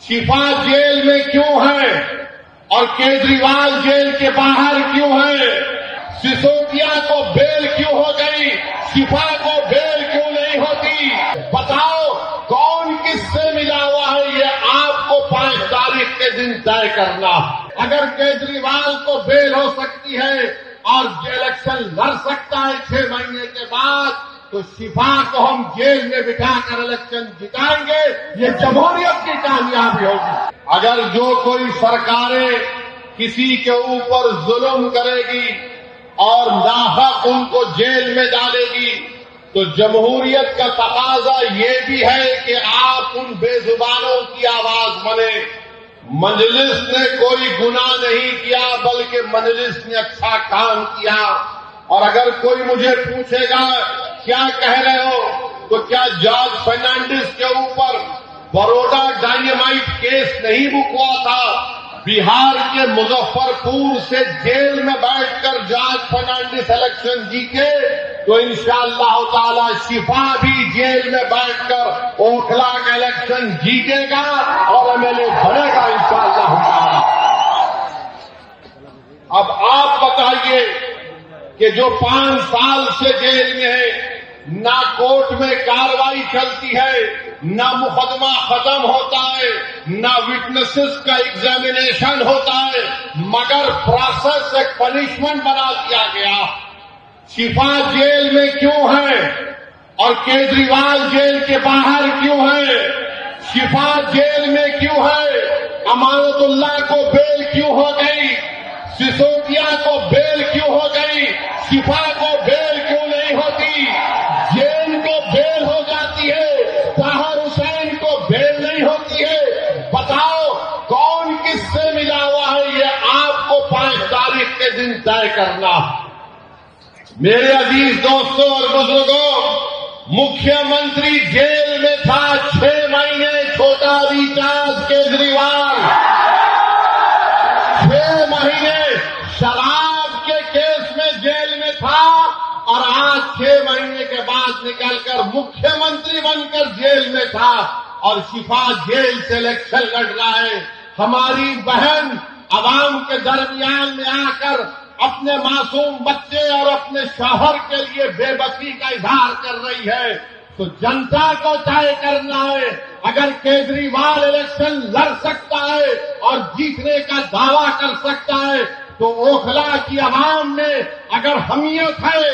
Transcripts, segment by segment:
शिफा jail में क्यों है और केजरीवाल जेल के बाहर क्यों है? सिसोदिया को बेल क्यों हो गई, शिफा को बेल क्यों नहीं होती? बताओ कौन किससे मिला हुआ है, ये आपको 5 तारीख के दिन तय करना। अगर केजरीवाल को बेल हो सकती है और इलेक्शन लड़ सकता है 6 महीने के बाद, तो शिफा को हम जेल में बिठाकर इलेक्शन जिताएंगे। ये जमहूरियत की कामयाबी होगी। अगर जो कोई सरकारें किसी के ऊपर जुल्म करेगी और नाहक उनको जेल में डालेगी, तो जमहूरियत का तकाजा ये भी है कि आप उन बेजुबानों की आवाज बने। मजलिस ने कोई गुनाह नहीं किया, बल्कि मजलिस ने अच्छा काम किया। और अगर कोई मुझे पूछेगा क्या कह रहे हो, तो क्या जॉर्ज फर्नांडिस के ऊपर बड़ौदा डायनेमाइट केस नहीं बुक हुआ था? बिहार के मुजफ्फरपुर से जेल में बैठकर जॉर्ज फर्नांडिस इलेक्शन जीते, तो इंशाअल्लाह ताला शिफा भी जेल में बैठकर ओखला का इलेक्शन जीतेगा और एमएलए बनेगा इंशाअल्लाह ताला। अब आप बताइए कि जो 5 साल से जेल में है, ना कोर्ट में कार्रवाई चलती है, ना मुकदमा खत्म होता है, ना विटनेसेस का एग्जामिनेशन होता है, मगर प्रोसेस एक पनिशमेंट बना दिया गया। शिफा जेल में क्यों है और केजरीवाल जेल के बाहर क्यों है? शिफा जेल में क्यों है? अमानतुल्लाह को बेल क्यों हो गई? सिसोदिया को बेल क्यों हो गई? शिफा को बेल क्यों नहीं होती? जेल को बेल हो जाती है, ताहर हुसैन को बेल नहीं होती है। बताओ कौन किससे मिला हुआ है, ये आपको 5 तारीख के दिन तय करना। मेरे अजीज दोस्तों और बुजुर्गों, मुख्यमंत्री जेल में था 6 महीने, छोटा रिचार्ज केजरीवाल 6 महीने शराब के केस में जेल में था, और आज 6 महीने के बाद निकलकर मुख्यमंत्री बनकर जेल में था, और शिफा जेल से इलेक्शन लड़ रहा है। हमारी बहन आवाम के दरमियान में आकर अपने मासूम बच्चे और अपने शौहर के लिए बेबसी का इजहार कर रही है, तो जनता को तय करना है। अगर केजरीवाल इलेक्शन लड़ सकता है और जीतने का दावा कर सकता है, तो ओखला की आवाम में अगर हमीयत है,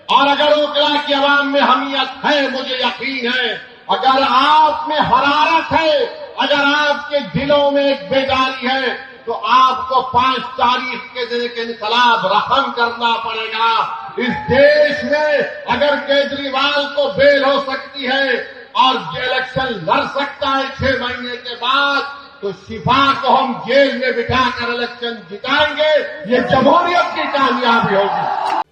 और अगर ओखला की आवाम में हमीयत है, मुझे यकीन है, अगर आप में हरारत है, अगर आपके दिलों में एक बेदारी है, तो आपको 5 तारीख के दिन के इनकलाब रकम करना पड़ेगा। इस देश में अगर केजरीवाल को बेल हो सकती है और इलेक्शन लड़ सकता है 6 महीने के बाद, तो शिफा को हम जेल में बिठाकर इलेक्शन जिताएंगे। ये जमहूरियत की कामयाबी होगी।